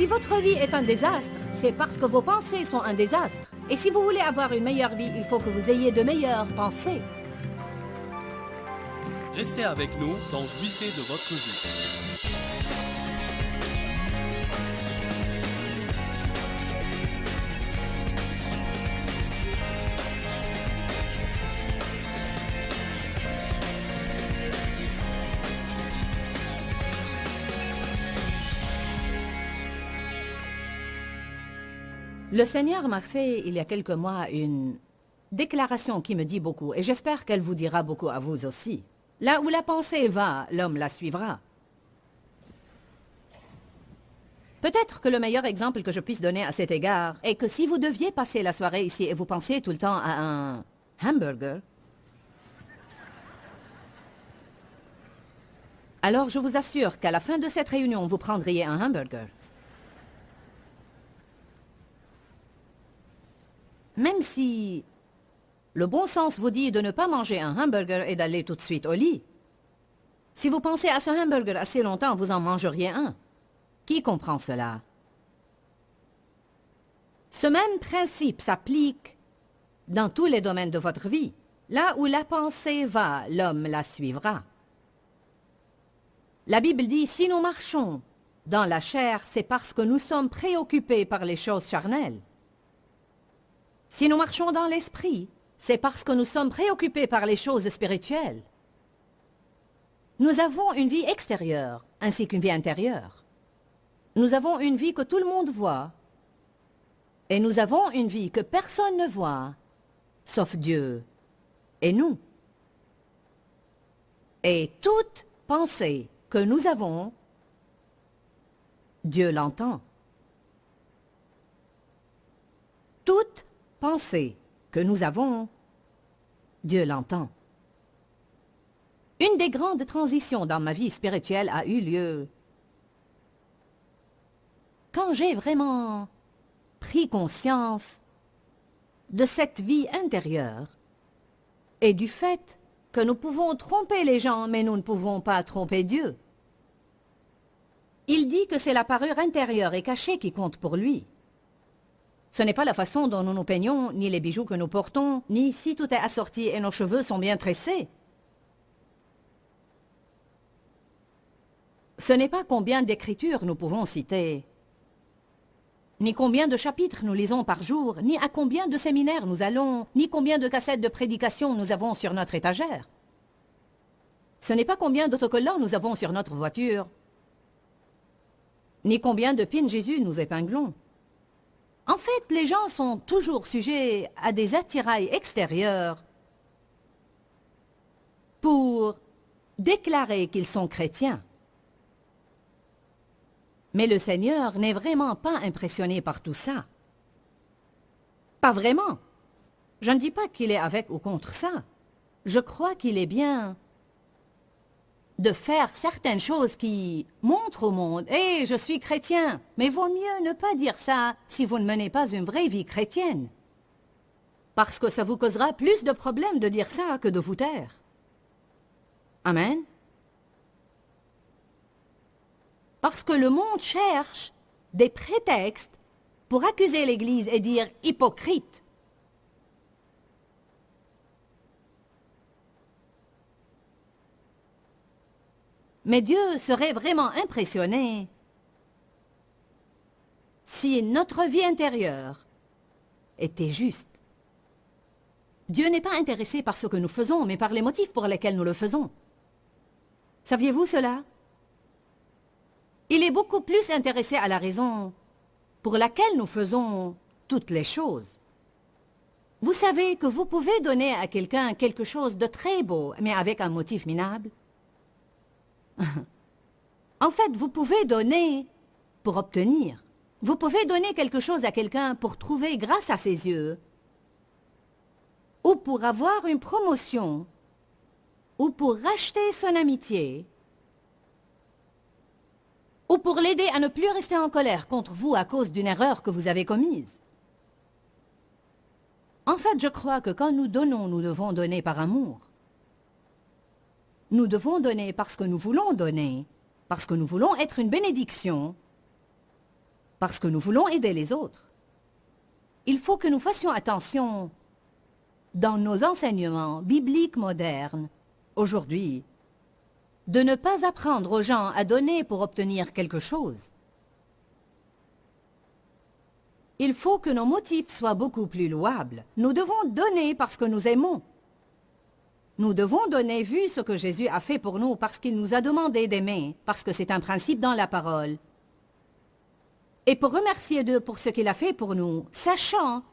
Si votre vie est un désastre, c'est parce que vos pensées sont un désastre. Et si vous voulez avoir une meilleure vie, il faut que vous ayez de meilleures pensées. Restez avec nous dans Jouissez de votre vie. Le Seigneur m'a fait, il y a quelques mois, une déclaration qui me dit beaucoup, et j'espère qu'elle vous dira beaucoup à vous aussi. Là où la pensée va, l'homme la suivra. Peut-être que le meilleur exemple que je puisse donner à cet égard est que si vous deviez passer la soirée ici et vous pensiez tout le temps à un hamburger, alors je vous assure qu'à la fin de cette réunion, vous prendriez un hamburger. Même si le bon sens vous dit de ne pas manger un hamburger et d'aller tout de suite au lit, si vous pensez à ce hamburger assez longtemps, vous en mangeriez un. Qui comprend cela? Ce même principe s'applique dans tous les domaines de votre vie. Là où la pensée va, l'homme la suivra. La Bible dit, si nous marchons dans la chair, c'est parce que nous sommes préoccupés par les choses charnelles. Si nous marchons dans l'esprit, c'est parce que nous sommes préoccupés par les choses spirituelles. Nous avons une vie extérieure, ainsi qu'une vie intérieure. Nous avons une vie que tout le monde voit, et nous avons une vie que personne ne voit, sauf Dieu et nous. Et toute pensée que nous avons, Dieu l'entend. Toute pensée que nous avons, Dieu l'entend. Une des grandes transitions dans ma vie spirituelle a eu lieu quand j'ai vraiment pris conscience de cette vie intérieure et du fait que nous pouvons tromper les gens, mais nous ne pouvons pas tromper Dieu. Il dit que c'est la parure intérieure et cachée qui compte pour lui. Ce n'est pas la façon dont nous nous peignons, ni les bijoux que nous portons, ni si tout est assorti et nos cheveux sont bien tressés. Ce n'est pas combien d'écritures nous pouvons citer, ni combien de chapitres nous lisons par jour, ni à combien de séminaires nous allons, ni combien de cassettes de prédication nous avons sur notre étagère. Ce n'est pas combien d'autocollants nous avons sur notre voiture, ni combien de pins Jésus nous épinglons. En fait, les gens sont toujours sujets à des attirails extérieurs pour déclarer qu'ils sont chrétiens. Mais le Seigneur n'est vraiment pas impressionné par tout ça. Pas vraiment. Je ne dis pas qu'il est avec ou contre ça. Je crois qu'il est bien de faire certaines choses qui montrent au monde « Hey, je suis chrétien !» Mais vaut mieux ne pas dire ça si vous ne menez pas une vraie vie chrétienne. Parce que ça vous causera plus de problèmes de dire ça que de vous taire. Amen. Parce que le monde cherche des prétextes pour accuser l'Église et dire « hypocrite ». Mais Dieu serait vraiment impressionné si notre vie intérieure était juste. Dieu n'est pas intéressé par ce que nous faisons, mais par les motifs pour lesquels nous le faisons. Saviez-vous cela? Il est beaucoup plus intéressé à la raison pour laquelle nous faisons toutes les choses. Vous savez que vous pouvez donner à quelqu'un quelque chose de très beau, mais avec un motif minable. En fait, vous pouvez donner pour obtenir. Vous pouvez donner quelque chose à quelqu'un pour trouver grâce à ses yeux, ou pour avoir une promotion, ou pour racheter son amitié, ou pour l'aider à ne plus rester en colère contre vous à cause d'une erreur que vous avez commise. En fait, je crois que quand nous donnons, nous devons donner par amour. Nous devons donner parce que nous voulons donner, parce que nous voulons être une bénédiction, parce que nous voulons aider les autres. Il faut que nous fassions attention dans nos enseignements bibliques modernes, aujourd'hui, de ne pas apprendre aux gens à donner pour obtenir quelque chose. Il faut que nos motifs soient beaucoup plus louables. Nous devons donner parce que nous aimons. Nous devons donner vu ce que Jésus a fait pour nous parce qu'il nous a demandé d'aimer, parce que c'est un principe dans la parole. Et pour remercier Dieu pour ce qu'il a fait pour nous, sachant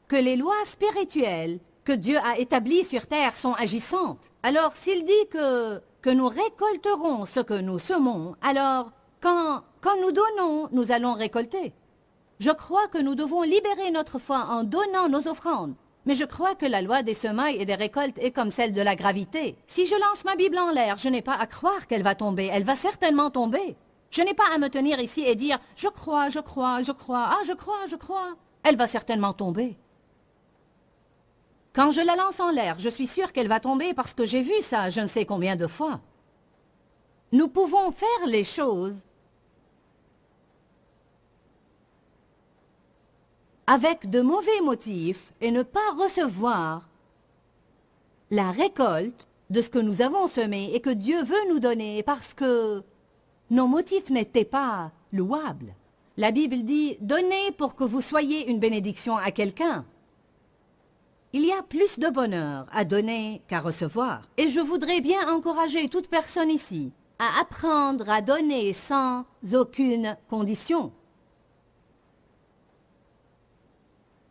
que les lois spirituelles que Dieu a établies sur terre sont agissantes. Alors s'il dit que nous récolterons ce que nous semons, alors quand nous donnons, nous allons récolter. Je crois que nous devons libérer notre foi en donnant nos offrandes. Mais je crois que la loi des semailles et des récoltes est comme celle de la gravité. Si je lance ma Bible en l'air, je n'ai pas à croire qu'elle va tomber. Elle va certainement tomber. Je n'ai pas à me tenir ici et dire « Je crois, je crois, je crois, ah, je crois, je crois ». Elle va certainement tomber. Quand je la lance en l'air, je suis sûre qu'elle va tomber parce que j'ai vu ça je ne sais combien de fois. Nous pouvons faire les choses avec de mauvais motifs et ne pas recevoir la récolte de ce que nous avons semé et que Dieu veut nous donner parce que nos motifs n'étaient pas louables. La Bible dit « Donnez pour que vous soyez une bénédiction à quelqu'un ». Il y a plus de bonheur à donner qu'à recevoir. Et je voudrais bien encourager toute personne ici à apprendre à donner sans aucune condition.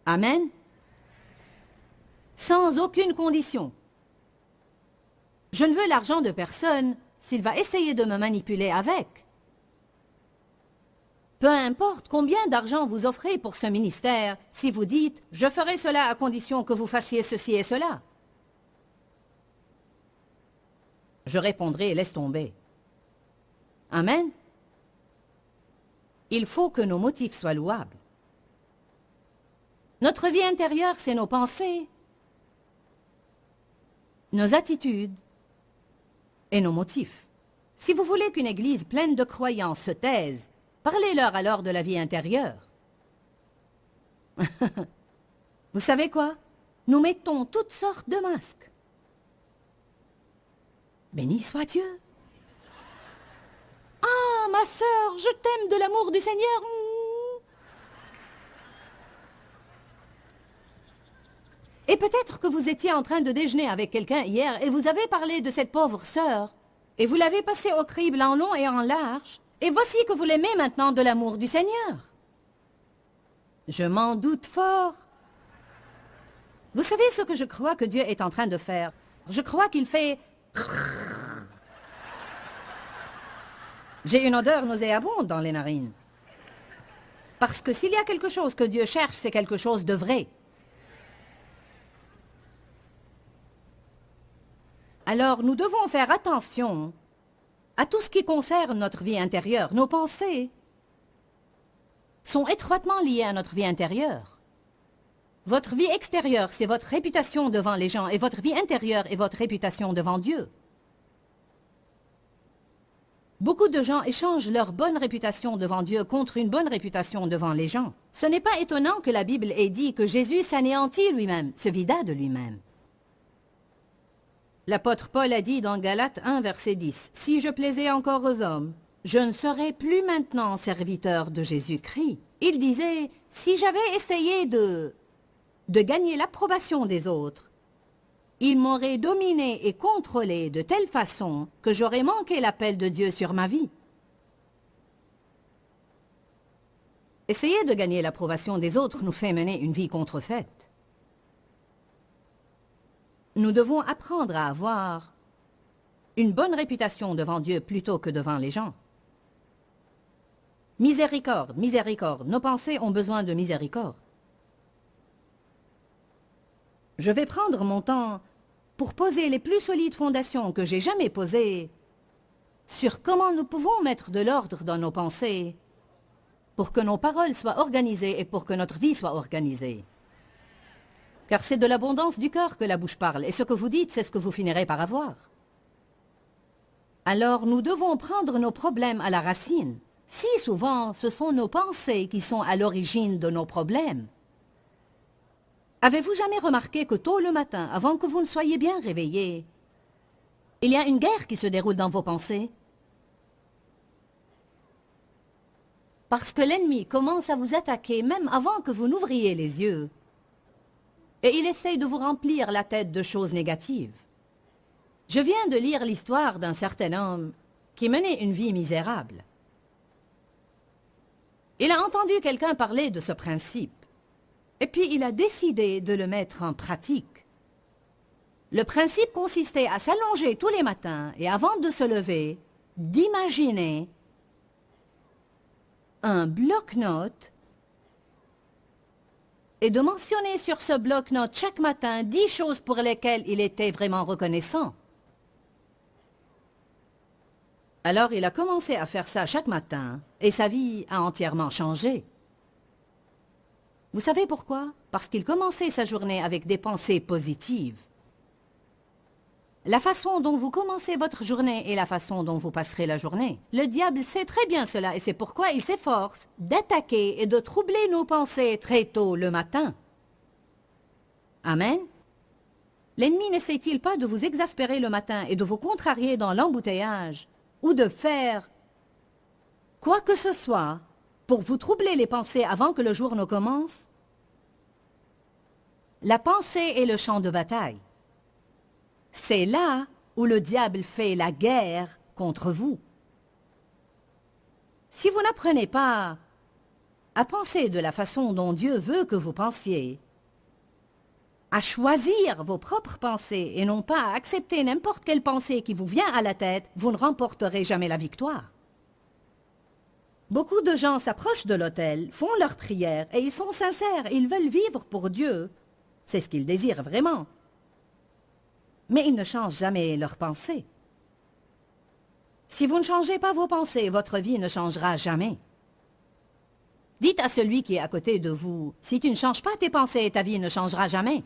Amen. Sans aucune condition. Je ne veux l'argent de personne s'il va essayer de me manipuler avec. Peu importe combien d'argent vous offrez pour ce ministère, si vous dites « Je ferai cela à condition que vous fassiez ceci et cela », je répondrai « Laisse tomber ». Amen. Il faut que nos motifs soient louables. Notre vie intérieure, c'est nos pensées, nos attitudes et nos motifs. Si vous voulez qu'une église pleine de croyants se taise, parlez-leur alors de la vie intérieure. Vous savez quoi? Nous mettons toutes sortes de masques. Béni soit Dieu. Ah, ma sœur, je t'aime de l'amour du Seigneur. Et peut-être que vous étiez en train de déjeuner avec quelqu'un hier et vous avez parlé de cette pauvre sœur. Et vous l'avez passée au crible en long et en large. Et voici que vous l'aimez maintenant de l'amour du Seigneur. Je m'en doute fort. Vous savez ce que je crois que Dieu est en train de faire? Je crois qu'il fait... J'ai une odeur nauséabonde dans les narines. Parce que s'il y a quelque chose que Dieu cherche, c'est quelque chose de vrai. Alors nous devons faire attention à tout ce qui concerne notre vie intérieure. Nos pensées sont étroitement liées à notre vie intérieure. Votre vie extérieure, c'est votre réputation devant les gens, et votre vie intérieure est votre réputation devant Dieu. Beaucoup de gens échangent leur bonne réputation devant Dieu contre une bonne réputation devant les gens. Ce n'est pas étonnant que la Bible ait dit que Jésus s'anéantit lui-même, se vida de lui-même. L'apôtre Paul a dit dans Galates 1, verset 10, « Si je plaisais encore aux hommes, je ne serais plus maintenant serviteur de Jésus-Christ. » Il disait, « Si j'avais essayé de gagner l'approbation des autres, ils m'auraient dominé et contrôlé de telle façon que j'aurais manqué l'appel de Dieu sur ma vie. » Essayer de gagner l'approbation des autres nous fait mener une vie contrefaite. Nous devons apprendre à avoir une bonne réputation devant Dieu plutôt que devant les gens. Miséricorde, miséricorde. Nos pensées ont besoin de miséricorde. Je vais prendre mon temps pour poser les plus solides fondations que j'ai jamais posées sur comment nous pouvons mettre de l'ordre dans nos pensées pour que nos paroles soient organisées et pour que notre vie soit organisée. Car c'est de l'abondance du cœur que la bouche parle, et ce que vous dites, c'est ce que vous finirez par avoir. Alors nous devons prendre nos problèmes à la racine. Si souvent, ce sont nos pensées qui sont à l'origine de nos problèmes. Avez-vous jamais remarqué que tôt le matin, avant que vous ne soyez bien réveillé, il y a une guerre qui se déroule dans vos pensées? Parce que l'ennemi commence à vous attaquer même avant que vous n'ouvriez les yeux. Et il essaye de vous remplir la tête de choses négatives. Je viens de lire l'histoire d'un certain homme qui menait une vie misérable. Il a entendu quelqu'un parler de ce principe, et puis il a décidé de le mettre en pratique. Le principe consistait à s'allonger tous les matins et avant de se lever, d'imaginer un bloc-notes et de mentionner sur ce bloc-notes chaque matin 10 choses pour lesquelles il était vraiment reconnaissant. Alors il a commencé à faire ça chaque matin et sa vie a entièrement changé. Vous savez pourquoi? Parce qu'il commençait sa journée avec des pensées positives. La façon dont vous commencez votre journée est la façon dont vous passerez la journée. Le diable sait très bien cela et c'est pourquoi il s'efforce d'attaquer et de troubler nos pensées très tôt le matin. Amen. L'ennemi n'essaie-t-il pas de vous exaspérer le matin et de vous contrarier dans l'embouteillage ou de faire quoi que ce soit pour vous troubler les pensées avant que le jour ne commence? La pensée est le champ de bataille. C'est là où le diable fait la guerre contre vous. Si vous n'apprenez pas à penser de la façon dont Dieu veut que vous pensiez, à choisir vos propres pensées et non pas à accepter n'importe quelle pensée qui vous vient à la tête, vous ne remporterez jamais la victoire. Beaucoup de gens s'approchent de l'autel, font leurs prières et ils sont sincères, ils veulent vivre pour Dieu. C'est ce qu'ils désirent vraiment. Mais ils ne changent jamais leurs pensées. Si vous ne changez pas vos pensées, votre vie ne changera jamais. Dites à celui qui est à côté de vous, si tu ne changes pas tes pensées, ta vie ne changera jamais.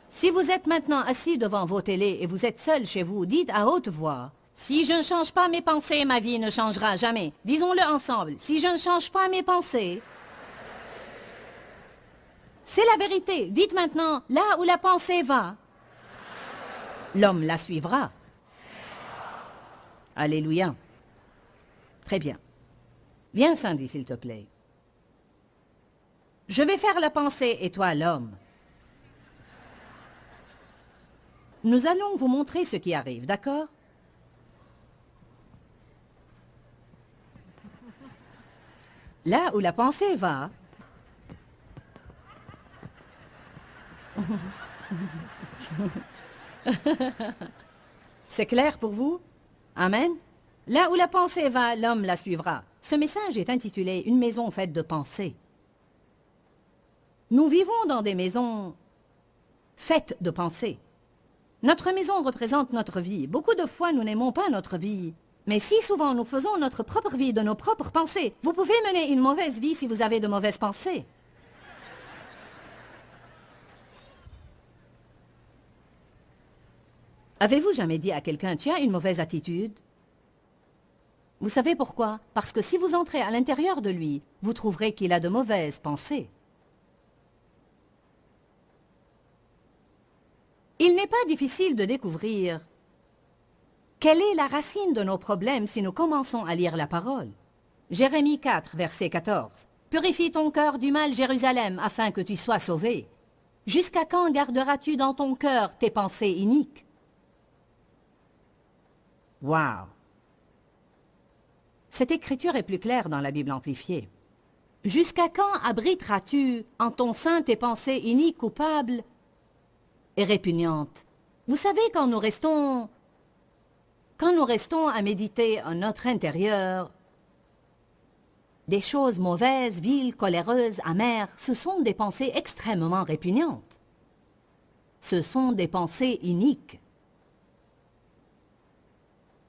Si vous êtes maintenant assis devant vos télés et vous êtes seul chez vous, dites à haute voix, « Si je ne change pas mes pensées, ma vie ne changera jamais. » Disons-le ensemble, « Si je ne change pas mes pensées... » C'est la vérité. Dites maintenant, « Là où la pensée va, l'homme la suivra. » Alléluia. Très bien. Viens, Sandy, s'il te plaît. Je vais faire la pensée et toi l'homme. Nous allons vous montrer ce qui arrive, d'accord? Là où la pensée va, c'est clair pour vous? Amen? Là où la pensée va, l'homme la suivra. Ce message est intitulé « Une maison faite de pensées ». Nous vivons dans des maisons faites de pensées. Notre maison représente notre vie. Beaucoup de fois, nous n'aimons pas notre vie. Mais si souvent, nous faisons notre propre vie de nos propres pensées. Vous pouvez mener une mauvaise vie si vous avez de mauvaises pensées. Avez-vous jamais dit à quelqu'un, tu as une mauvaise attitude? Vous savez pourquoi? Parce que si vous entrez à l'intérieur de lui, vous trouverez qu'il a de mauvaises pensées. Il n'est pas difficile de découvrir quelle est la racine de nos problèmes si nous commençons à lire la parole. Jérémie 4, verset 14. « Purifie ton cœur du mal, Jérusalem, afin que tu sois sauvé. Jusqu'à quand garderas-tu dans ton cœur tes pensées iniques? » Wow! Cette écriture est plus claire dans la Bible amplifiée. « Jusqu'à quand abriteras-tu en ton sein tes pensées iniques, coupables et répugnantes? » Vous savez, quand nous restons à méditer en notre intérieur, des choses mauvaises, viles, coléreuses, amères, ce sont des pensées extrêmement répugnantes. Ce sont des pensées iniques.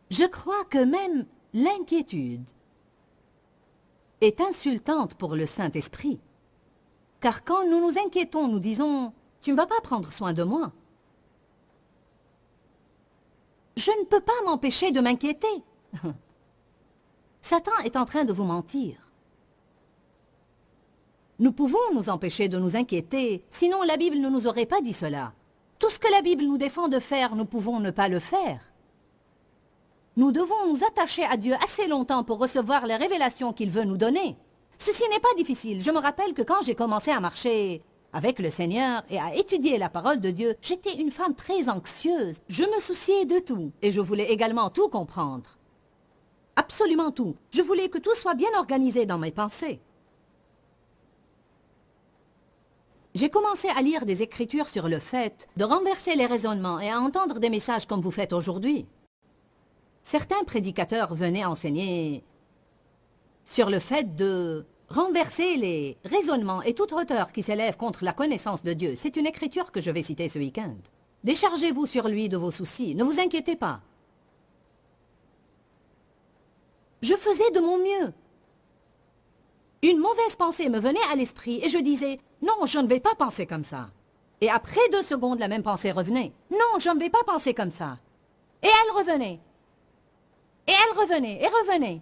Je crois que même l'inquiétude est insultante pour le Saint-Esprit. Car quand nous nous inquiétons, nous disons « Tu ne vas pas prendre soin de moi. » Je ne peux pas m'empêcher de m'inquiéter. Satan est en train de vous mentir. Nous pouvons nous empêcher de nous inquiéter, sinon la Bible ne nous aurait pas dit cela. Tout ce que la Bible nous défend de faire, nous pouvons ne pas le faire. Nous devons nous attacher à Dieu assez longtemps pour recevoir les révélations qu'il veut nous donner. Ceci n'est pas difficile. Je me rappelle que quand j'ai commencé à marcher avec le Seigneur et à étudier la parole de Dieu, j'étais une femme très anxieuse. Je me souciais de tout et je voulais également tout comprendre. Absolument tout. Je voulais que tout soit bien organisé dans mes pensées. J'ai commencé à lire des écritures sur le fait de renverser les raisonnements et à entendre des messages comme vous faites aujourd'hui. Certains prédicateurs venaient enseigner sur le fait de renverser les raisonnements et toute hauteur qui s'élève contre la connaissance de Dieu. C'est une écriture que je vais citer ce week-end. Déchargez-vous sur lui de vos soucis, ne vous inquiétez pas. Je faisais de mon mieux. Une mauvaise pensée me venait à l'esprit et je disais « Non, je ne vais pas penser comme ça ». Et après 2 secondes, la même pensée revenait « Non, je ne vais pas penser comme ça ». Et elle revenait. Et elle revenait et revenait.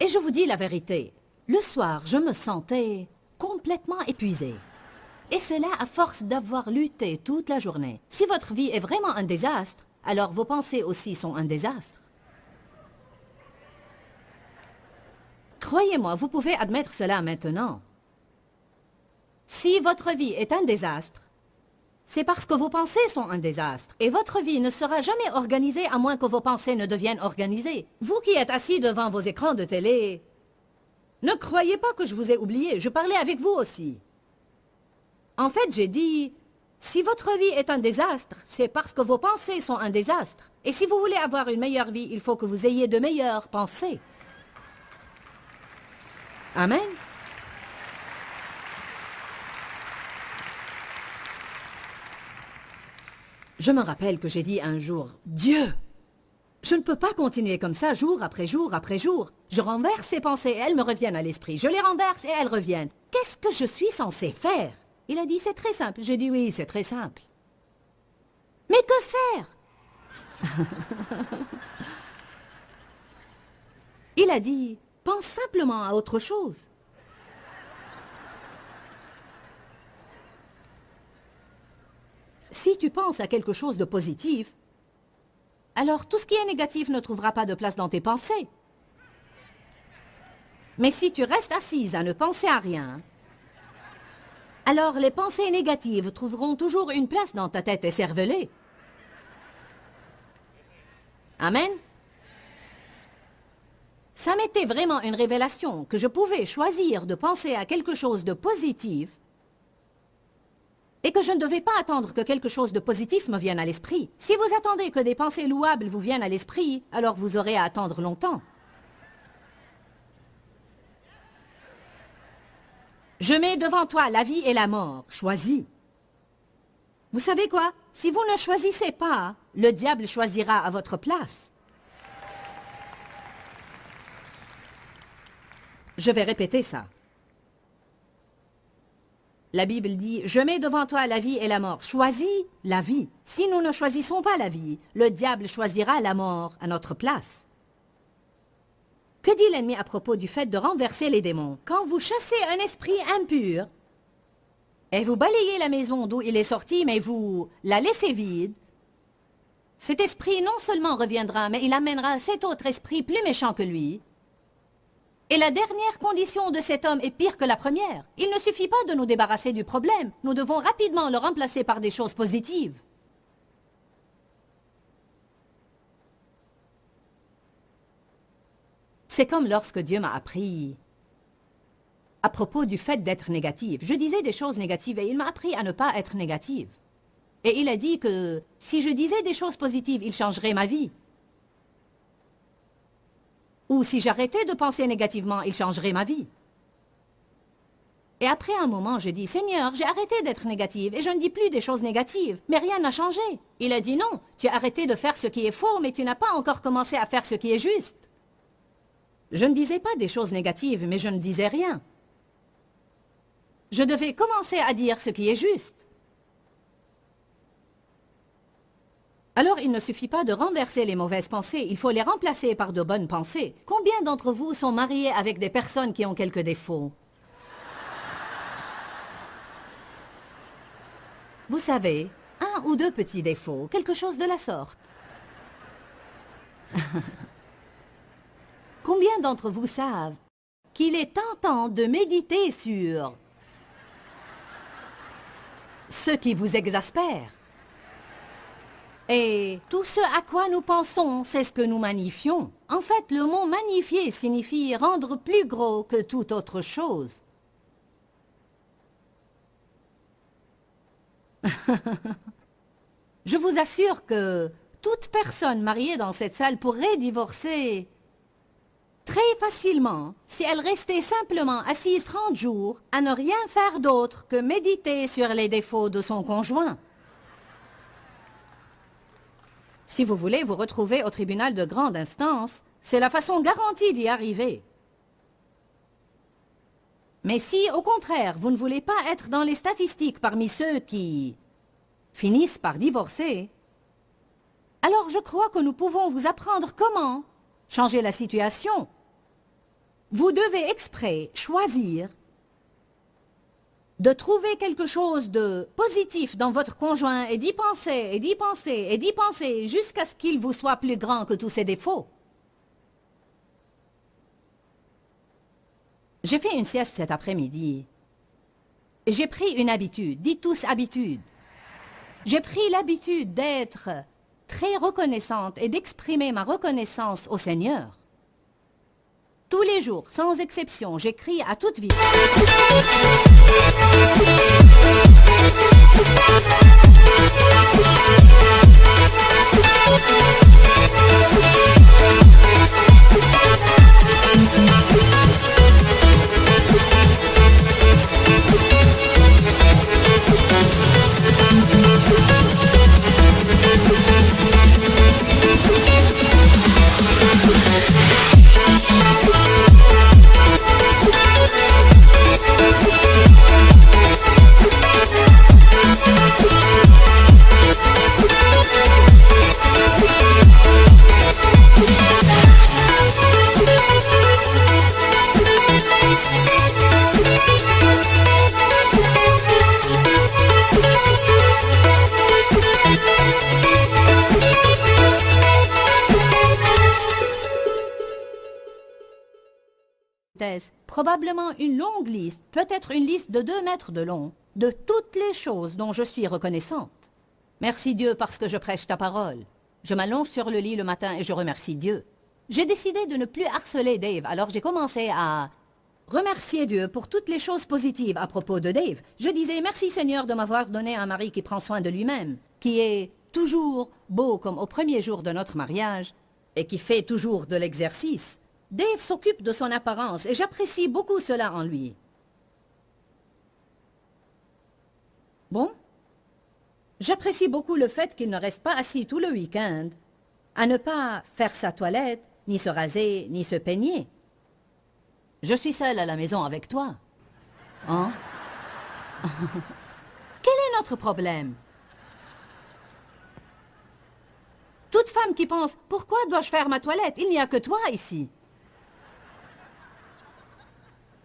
Et je vous dis la vérité, le soir, je me sentais complètement épuisée. Et cela à force d'avoir lutté toute la journée. Si votre vie est vraiment un désastre, alors vos pensées aussi sont un désastre. Croyez-moi, vous pouvez admettre cela maintenant. Si votre vie est un désastre, c'est parce que vos pensées sont un désastre. Et votre vie ne sera jamais organisée à moins que vos pensées ne deviennent organisées. Vous qui êtes assis devant vos écrans de télé, ne croyez pas que je vous ai oublié. Je parlais avec vous aussi. En fait, j'ai dit, si votre vie est un désastre, c'est parce que vos pensées sont un désastre. Et si vous voulez avoir une meilleure vie, il faut que vous ayez de meilleures pensées. Amen. Je me rappelle que j'ai dit un jour, « Dieu, je ne peux pas continuer comme ça jour après jour après jour. Je renverse ces pensées et elles me reviennent à l'esprit. Je les renverse et elles reviennent. Qu'est-ce que je suis censé faire ?» Il a dit, « C'est très simple. » J'ai dit, « Oui, c'est très simple. » Mais que faire? Il a dit, « Pense simplement à autre chose. » Si tu penses à quelque chose de positif, alors tout ce qui est négatif ne trouvera pas de place dans tes pensées. Mais si tu restes assise à ne penser à rien, alors les pensées négatives trouveront toujours une place dans ta tête écervelée. Amen. Ça m'était vraiment une révélation que je pouvais choisir de penser à quelque chose de positif et que je ne devais pas attendre que quelque chose de positif me vienne à l'esprit. Si vous attendez que des pensées louables vous viennent à l'esprit, alors vous aurez à attendre longtemps. Je mets devant toi la vie et la mort. Choisis. Vous savez quoi? Si vous ne choisissez pas, le diable choisira à votre place. Je vais répéter ça. La Bible dit, « Je mets devant toi la vie et la mort. » Choisis la vie. Si nous ne choisissons pas la vie, le diable choisira la mort à notre place. Que dit l'ennemi à propos du fait de renverser les démons? Quand vous chassez un esprit impur, et vous balayez la maison d'où il est sorti, mais vous la laissez vide, cet esprit non seulement reviendra, mais il amènera cet autre esprit plus méchant que lui. Et la dernière condition de cet homme est pire que la première. Il ne suffit pas de nous débarrasser du problème. Nous devons rapidement le remplacer par des choses positives. C'est comme lorsque Dieu m'a appris à propos du fait d'être négative. Je disais des choses négatives et il m'a appris à ne pas être négative. Et il a dit que si je disais des choses positives, il changerait ma vie. Ou si j'arrêtais de penser négativement, il changerait ma vie. Et après un moment, je dis, « Seigneur, j'ai arrêté d'être négative et je ne dis plus des choses négatives, mais rien n'a changé. » Il a dit, « Non, tu as arrêté de faire ce qui est faux, mais tu n'as pas encore commencé à faire ce qui est juste. » Je ne disais pas des choses négatives, mais je ne disais rien. Je devais commencer à dire ce qui est juste. Alors il ne suffit pas de renverser les mauvaises pensées, il faut les remplacer par de bonnes pensées. Combien d'entre vous sont mariés avec des personnes qui ont quelques défauts? Vous savez, un ou deux petits défauts, quelque chose de la sorte. Combien d'entre vous savent qu'il est tentant de méditer sur ce qui vous exaspère? Et tout ce à quoi nous pensons, c'est ce que nous magnifions. En fait, le mot magnifier signifie rendre plus gros que toute autre chose. Je vous assure que toute personne mariée dans cette salle pourrait divorcer très facilement si elle restait simplement assise 30 jours à ne rien faire d'autre que méditer sur les défauts de son conjoint. Si vous voulez vous retrouver au tribunal de grande instance, c'est la façon garantie d'y arriver. Mais si, au contraire, vous ne voulez pas être dans les statistiques parmi ceux qui finissent par divorcer, alors je crois que nous pouvons vous apprendre comment changer la situation. Vous devez exprès choisir de trouver quelque chose de positif dans votre conjoint et d'y penser, et d'y penser, et d'y penser, jusqu'à ce qu'il vous soit plus grand que tous ses défauts. J'ai fait une sieste cet après-midi. J'ai pris une habitude, dites tous habitude. J'ai pris l'habitude d'être très reconnaissante et d'exprimer ma reconnaissance au Seigneur. Tous les jours, sans exception, j'écris à toute vitesse. Probablement une longue liste, peut-être une liste de 2 mètres de long, de toutes les choses dont je suis reconnaissante. Merci Dieu parce que je prêche ta parole. Je m'allonge sur le lit le matin et je remercie Dieu. J'ai décidé de ne plus harceler Dave, alors j'ai commencé à remercier Dieu pour toutes les choses positives à propos de Dave. Je disais merci Seigneur de m'avoir donné un mari qui prend soin de lui-même, qui est toujours beau comme au premier jour de notre mariage et qui fait toujours de l'exercice. Dave s'occupe de son apparence et j'apprécie beaucoup cela en lui. Bon, j'apprécie beaucoup le fait qu'il ne reste pas assis tout le week-end à ne pas faire sa toilette, ni se raser, ni se peigner. Je suis seule à la maison avec toi. Hein? Quel est notre problème? Toute femme qui pense « Pourquoi dois-je faire ma toilette? Il n'y a que toi ici. »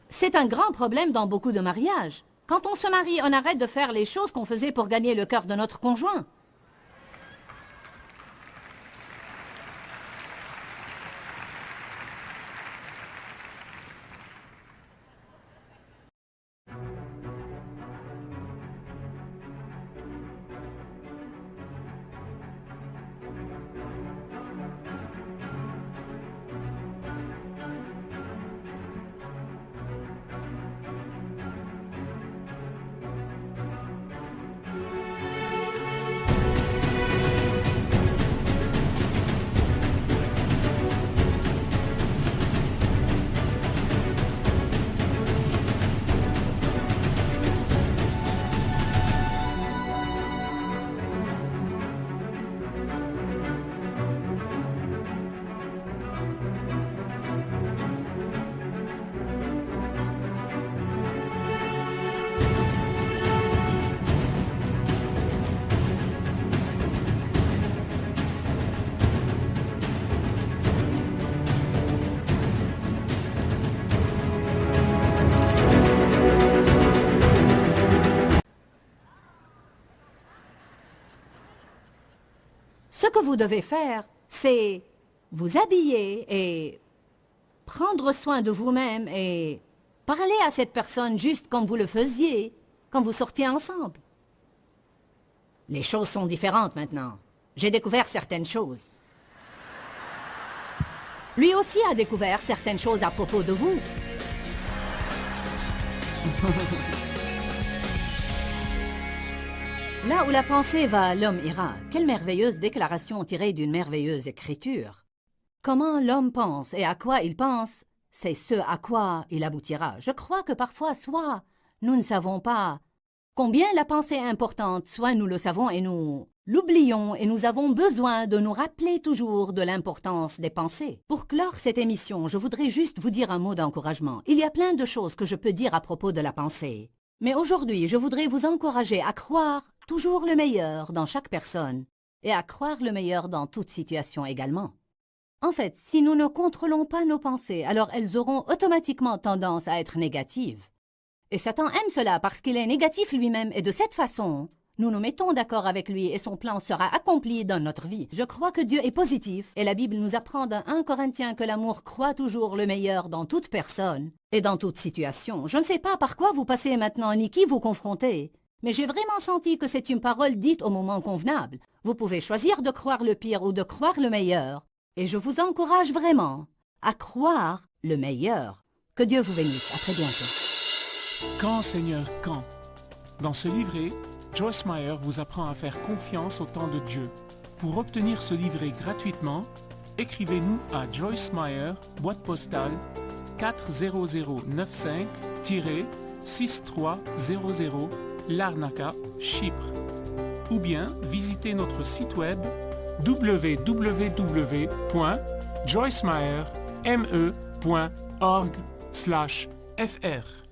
C'est un grand problème dans beaucoup de mariages. Quand on se marie, on arrête de faire les choses qu'on faisait pour gagner le cœur de notre conjoint. Ce que vous devez faire, c'est vous habiller et prendre soin de vous-même et parler à cette personne juste comme vous le faisiez quand vous sortiez ensemble. Les choses sont différentes maintenant. J'ai découvert certaines choses. Lui aussi a découvert certaines choses à propos de vous. Là où la pensée va, l'homme ira. Quelle merveilleuse déclaration tirée d'une merveilleuse écriture. Comment l'homme pense et à quoi il pense, c'est ce à quoi il aboutira. Je crois que parfois, soit nous ne savons pas combien la pensée est importante, soit nous le savons et nous l'oublions et nous avons besoin de nous rappeler toujours de l'importance des pensées. Pour clore cette émission, je voudrais juste vous dire un mot d'encouragement. Il y a plein de choses que je peux dire à propos de la pensée. Mais aujourd'hui, je voudrais vous encourager à croire toujours le meilleur dans chaque personne et à croire le meilleur dans toute situation également. En fait, si nous ne contrôlons pas nos pensées, alors elles auront automatiquement tendance à être négatives. Et Satan aime cela parce qu'il est négatif lui-même et de cette façon, nous nous mettons d'accord avec lui et son plan sera accompli dans notre vie. Je crois que Dieu est positif et la Bible nous apprend dans 1 Corinthiens que l'amour croit toujours le meilleur dans toute personne et dans toute situation. Je ne sais pas par quoi vous passez maintenant ni qui vous confrontez, mais j'ai vraiment senti que c'est une parole dite au moment convenable. Vous pouvez choisir de croire le pire ou de croire le meilleur. Et je vous encourage vraiment à croire le meilleur. Que Dieu vous bénisse. À très bientôt. Quand, Seigneur, quand? Dans ce livret, Joyce Meyer vous apprend à faire confiance au temps de Dieu. Pour obtenir ce livret gratuitement, écrivez-nous à Joyce Meyer, boîte postale 40095-6300 Larnaca, Chypre. Ou bien visitez notre site web www.joycemeyer.org/fr.